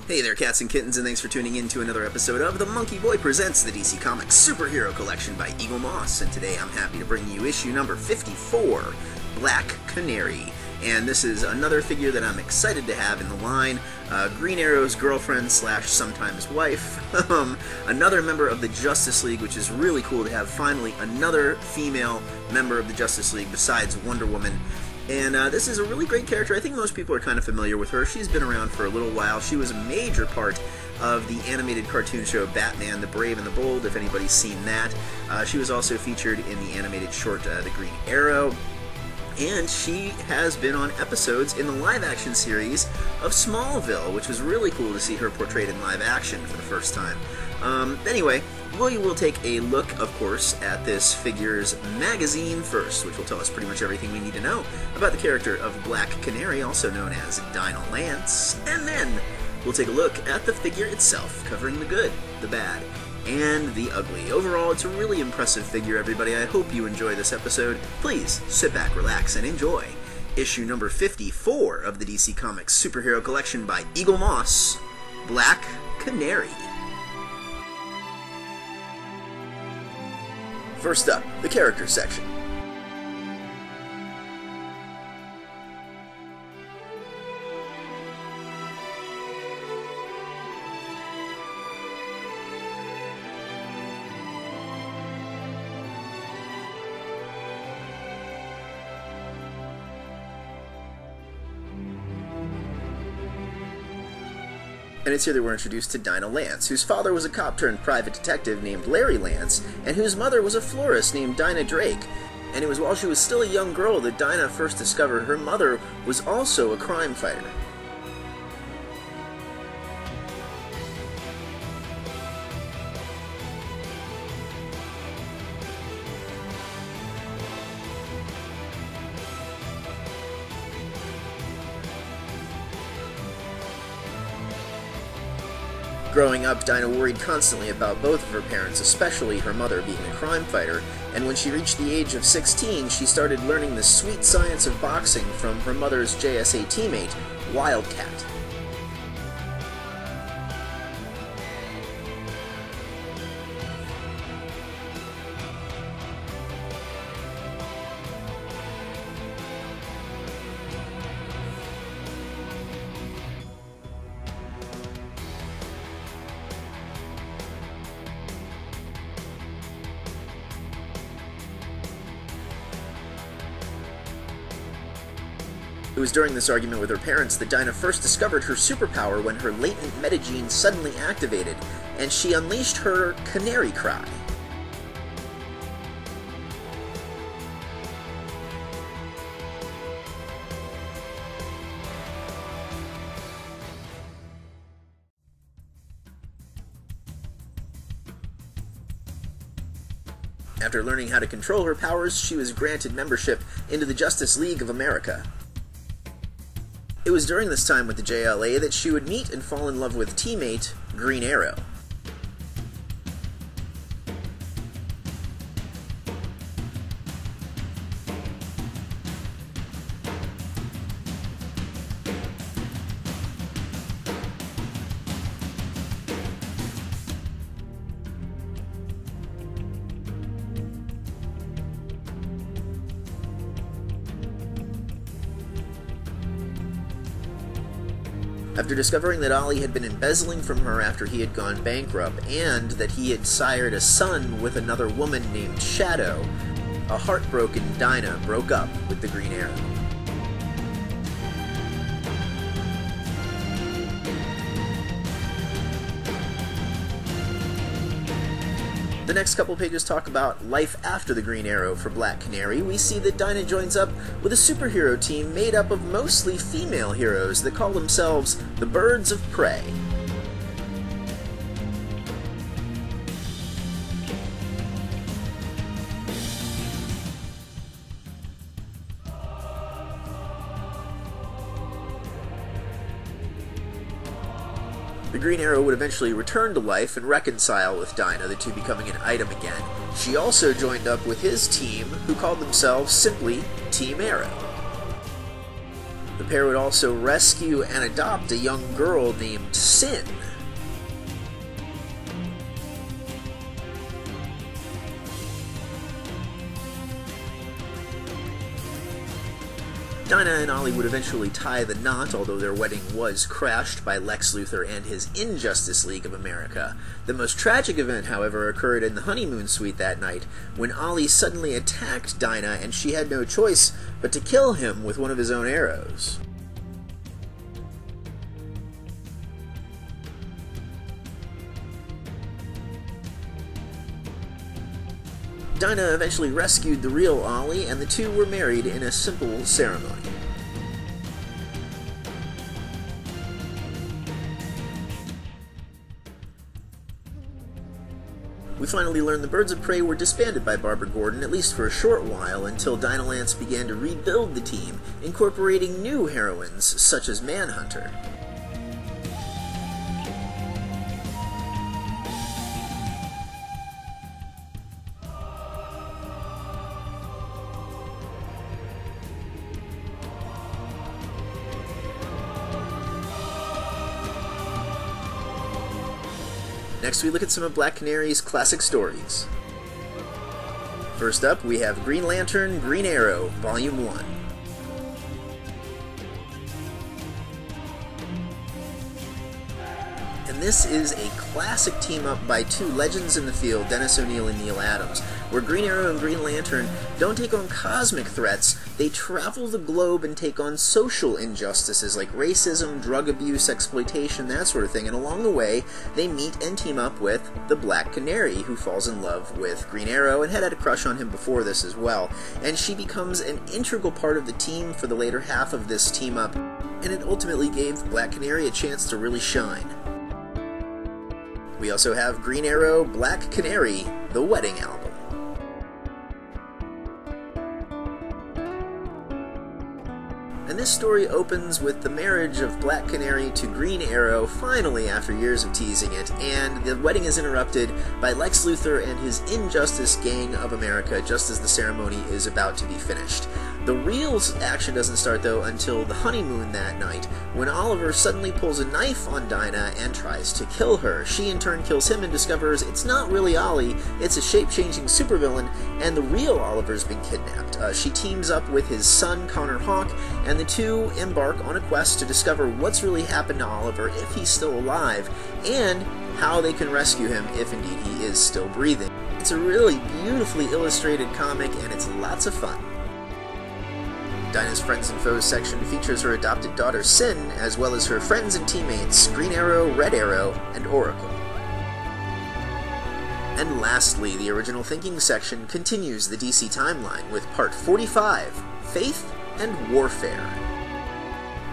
Hey there, cats and kittens, and thanks for tuning in to another episode of the MonkeyBoy Presents the DC Comics Superhero Collection by Eaglemoss. And today I'm happy to bring you issue number 54, Black Canary. And this is another figure that I'm excited to have in the line. Green Arrow's girlfriend slash sometimes wife. Another member of the Justice League, which is really cool to have finally another female member of the Justice League besides Wonder Woman. And this is a really great character. I think most people are kind of familiar with her. She's been around for a little while. She was a major part of the animated cartoon show Batman, the Brave and the Bold, if anybody's seen that. She was also featured in the animated short The Green Arrow. And she has been on episodes in the live-action series of Smallville, which was really cool to see her portrayed in live action for the first time. Anyway, we will take a look, of course, at this figure's magazine first, which will tell us pretty much everything we need to know about the character of Black Canary, also known as Dinah Lance, and then we'll take a look at the figure itself, covering the good, the bad, and the ugly. Overall, it's a really impressive figure, everybody. I hope you enjoy this episode. Please sit back, relax, and enjoy issue number 54 of the DC Comics Superhero Collection by Eaglemoss, Black Canary. First up, the character section. And it's here that we're introduced to Dinah Lance, whose father was a cop-turned-private detective named Larry Lance, and whose mother was a florist named Dinah Drake. And it was while she was still a young girl that Dinah first discovered her mother was also a crime fighter. Growing up, Dinah worried constantly about both of her parents, especially her mother being a crime fighter, and when she reached the age of 16, she started learning the sweet science of boxing from her mother's JSA teammate, Wildcat. It was during this argument with her parents that Dinah first discovered her superpower when her latent metagene suddenly activated, and she unleashed her canary cry. After learning how to control her powers, she was granted membership into the Justice League of America. It was during this time with the JLA that she would meet and fall in love with teammate Green Arrow. After discovering that Ollie had been embezzling from her after he had gone bankrupt, and that he had sired a son with another woman named Shadow, a heartbroken Dinah broke up with the Green Arrow. The next couple pages talk about life after the Green Arrow for Black Canary. We see that Dinah joins up with a superhero team made up of mostly female heroes that call themselves the Birds of Prey. The Green Arrow would eventually return to life and reconcile with Dinah, the two becoming an item again. She also joined up with his team, who called themselves simply Team Arrow. The pair would also rescue and adopt a young girl named Sin. Dinah and Ollie would eventually tie the knot, although their wedding was crashed by Lex Luthor and his Injustice League of America. The most tragic event, however, occurred in the honeymoon suite that night, when Ollie suddenly attacked Dinah and she had no choice but to kill him with one of his own arrows. Dinah eventually rescued the real Ollie, and the two were married in a simple ceremony. We finally learn the Birds of Prey were disbanded by Barbara Gordon, at least for a short while, until Dinah Lance began to rebuild the team, incorporating new heroines such as Manhunter. Next, we look at some of Black Canary's classic stories. First up, we have Green Lantern, Green Arrow, Volume 1. And this is a classic team-up by two legends in the field, Dennis O'Neil and Neil Adams, where Green Arrow and Green Lantern don't take on cosmic threats, they travel the globe and take on social injustices like racism, drug abuse, exploitation, that sort of thing, and along the way, they meet and team up with the Black Canary, who falls in love with Green Arrow and had a crush on him before this as well, and she becomes an integral part of the team for the later half of this team-up, and it ultimately gave Black Canary a chance to really shine. We also have Green Arrow, Black Canary, The Wedding Album. And this story opens with the marriage of Black Canary to Green Arrow, finally after years of teasing it, and the wedding is interrupted by Lex Luthor and his Injustice Gang of America just as the ceremony is about to be finished. The real action doesn't start, though, until the honeymoon that night, when Oliver suddenly pulls a knife on Dinah and tries to kill her. She in turn kills him and discovers it's not really Ollie, it's a shape-changing supervillain, and the real Oliver's been kidnapped. She teams up with his son, Connor Hawke, and the two embark on a quest to discover what's really happened to Oliver, if he's still alive, and how they can rescue him if indeed he is still breathing. It's a really beautifully illustrated comic, and it's lots of fun. Dinah's Friends and Foes section features her adopted daughter Sin, as well as her friends and teammates Green Arrow, Red Arrow, and Oracle. And lastly, the Original Thinking section continues the DC timeline with Part 45, Faith and Warfare.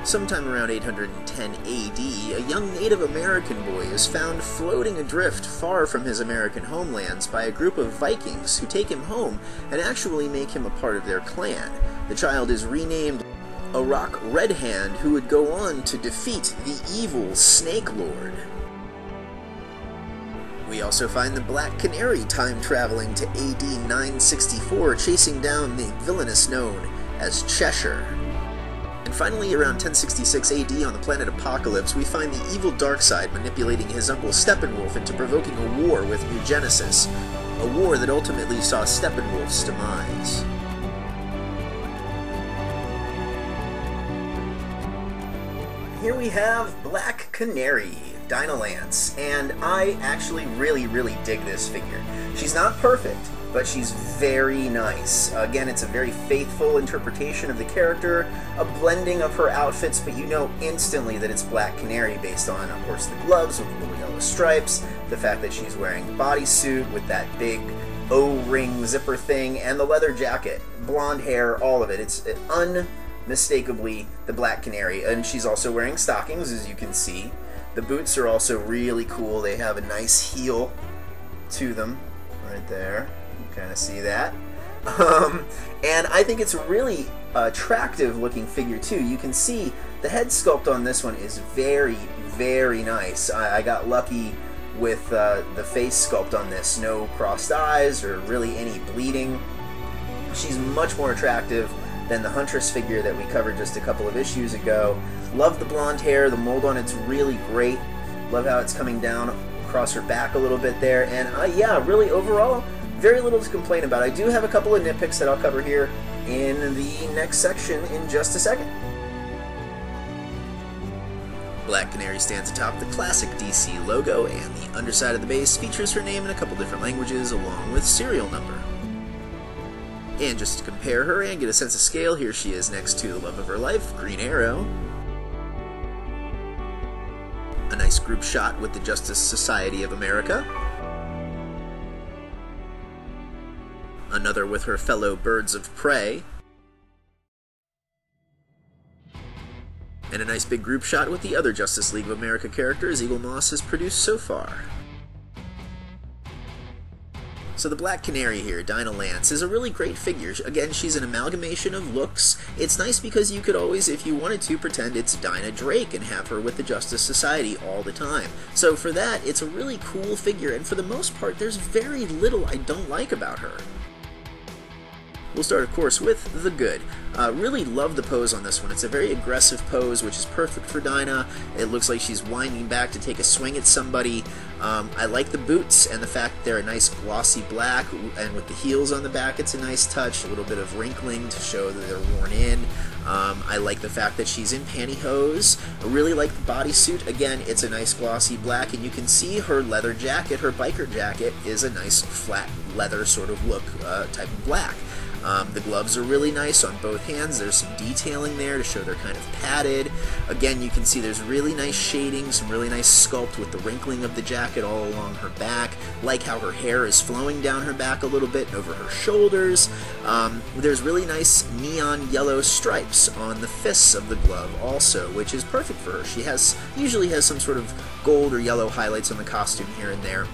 Sometime around 810 AD, a young Native American boy is found floating adrift far from his American homelands by a group of Vikings who take him home and actually make him a part of their clan. The child is renamed Arak Redhand, who would go on to defeat the evil Snake Lord. We also find the Black Canary time-traveling to AD 964, chasing down the villainess known as Cheshire. And finally, around 1066 AD on the planet Apocalypse, we find the evil Darkseid manipulating his uncle Steppenwolf into provoking a war with New Genesis, a war that ultimately saw Steppenwolf's demise. Here we have Black Canary, Dinah Lance, and I actually really dig this figure. She's not perfect, but she's very nice. Again, it's a very faithful interpretation of the character, a blending of her outfits, but you know instantly that it's Black Canary based on, of course, the gloves with the little yellow stripes, the fact that she's wearing a bodysuit with that big O-ring zipper thing, and the leather jacket, blonde hair, all of it. It's unmistakably the Black Canary, and she's also wearing stockings, as you can see. The boots are also really cool. They have a nice heel to them right there. Kind of see that. And I think it's a really attractive looking figure too. You can see the head sculpt on this one is very nice. I got lucky with the face sculpt on this. No crossed eyes or really any bleeding. She's much more attractive than the Huntress figure that we covered just a couple of issues ago. Love the blonde hair, the mold on it's really great. Love how it's coming down across her back a little bit there, and yeah, really overall, very little to complain about. I do have a couple of nitpicks that I'll cover here in the next section in just a second. Black Canary stands atop the classic DC logo, and the underside of the base features her name in a couple different languages along with serial number. And just to compare her and get a sense of scale, here she is next to the love of her life, Green Arrow. A nice group shot with the Justice Society of America. Another with her fellow Birds of Prey. And a nice big group shot with the other Justice League of America characters Eaglemoss has produced so far. So the Black Canary here, Dinah Lance, is a really great figure. Again, she's an amalgamation of looks. It's nice because you could always, if you wanted to, pretend it's Dinah Drake and have her with the Justice Society all the time. So for that, it's a really cool figure, and for the most part, there's very little I don't like about her. We'll start, of course, with the good. Really love the pose on this one. It's a very aggressive pose, which is perfect for Dinah. It looks like she's winding back to take a swing at somebody. I like the boots and the fact they're a nice glossy black, and with the heels on the back, it's a nice touch. A little bit of wrinkling to show that they're worn in. I like the fact that she's in pantyhose. I really like the bodysuit. Again, it's a nice glossy black, and you can see her leather jacket, her biker jacket, is a nice flat leather sort of look type of black. The gloves are really nice on both hands. There's some detailing there to show they're kind of padded. Again, you can see there's really nice shading, some really nice sculpt with the wrinkling of the jacket all along her back. Like how her hair is flowing down her back a little bit and over her shoulders. There's really nice neon yellow stripes on the fists of the glove also, which is perfect for her. She usually has some sort of gold or yellow highlights on the costume here and there.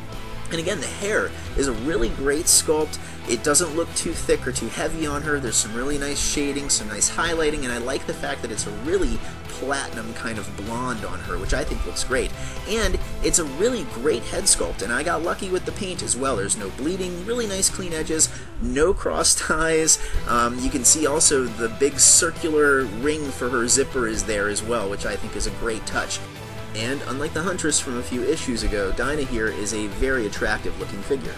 And again, the hair is a really great sculpt. It doesn't look too thick or too heavy on her. There's some really nice shading, some nice highlighting, and I like the fact that it's a really platinum kind of blonde on her, which I think looks great. And it's a really great head sculpt, and I got lucky with the paint as well. There's no bleeding, really nice clean edges, no cross ties. You can see also the big circular ring for her zipper is there as well, which I think is a great touch. And unlike the Huntress from a few issues ago, Dinah here is a very attractive looking figure.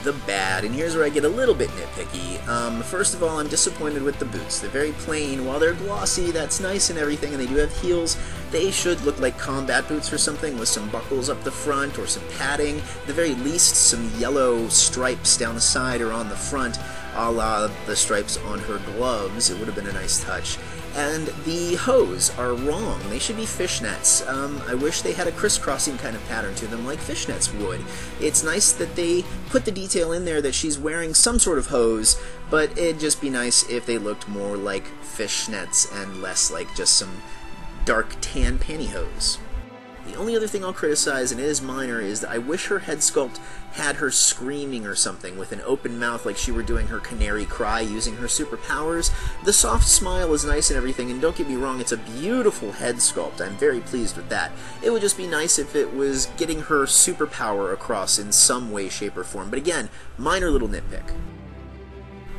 The bad, and here's where I get a little bit nitpicky. First of all, I'm disappointed with the boots. They're very plain. While they're glossy, that's nice and everything, and they do have heels, they should look like combat boots or something with some buckles up the front or some padding. At the very least, some yellow stripes down the side or on the front, a la the stripes on her gloves. It would have been a nice touch. And the hose are wrong. They should be fishnets. I wish they had a crisscrossing kind of pattern to them like fishnets would. It's nice that they put the detail in there that she's wearing some sort of hose, but it'd just be nice if they looked more like fishnets and less like just some dark tan pantyhose. The only other thing I'll criticize, and it is minor, is that I wish her head sculpt had her screaming or something with an open mouth like she were doing her canary cry using her superpowers. The soft smile is nice and everything, and don't get me wrong, it's a beautiful head sculpt. I'm very pleased with that. It would just be nice if it was getting her superpower across in some way, shape, or form. But again, minor little nitpick.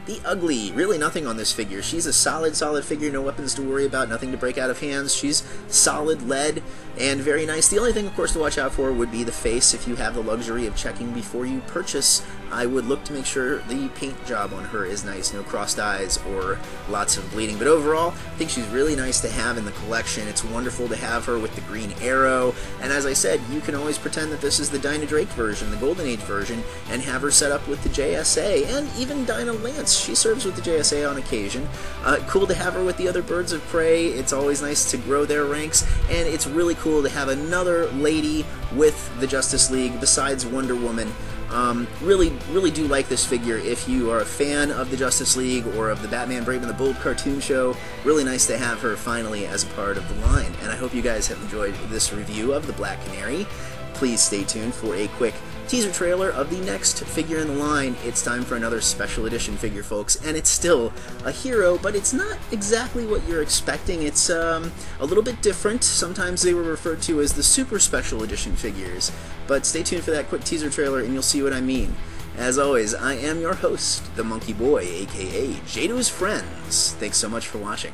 The ugly, really nothing on this figure. She's a solid figure, no weapons to worry about, nothing to break out of hands. She's solid lead and very nice. The only thing, of course, to watch out for would be the face. If you have the luxury of checking before you purchase, I would look to make sure the paint job on her is nice, no crossed eyes or lots of bleeding. But overall, I think she's really nice to have in the collection. It's wonderful to have her with the green arrow, and as I said, you can always pretend that this is the Dinah Drake version, the Golden Age version, and have her set up with the JSA, and even Dinah Lance. She serves with the JSA on occasion. Cool to have her with the other Birds of Prey. It's always nice to grow their ranks, and it's really cool to have another lady with the Justice League besides Wonder Woman. Really do like this figure. If you are a fan of the Justice League or of the Batman Brave and the Bold cartoon show, really nice to have her finally as a part of the line. And I hope you guys have enjoyed this review of the Black Canary. Please stay tuned for a quick teaser trailer of the next figure in the line. It's time for another special edition figure, folks, and it's still a hero, but it's not exactly what you're expecting. It's a little bit different. Sometimes they were referred to as the super special edition figures, but stay tuned for that quick teaser trailer and you'll see what I mean. As always, I am your host, the Monkey Boy, aka Jado's Friends. Thanks so much for watching.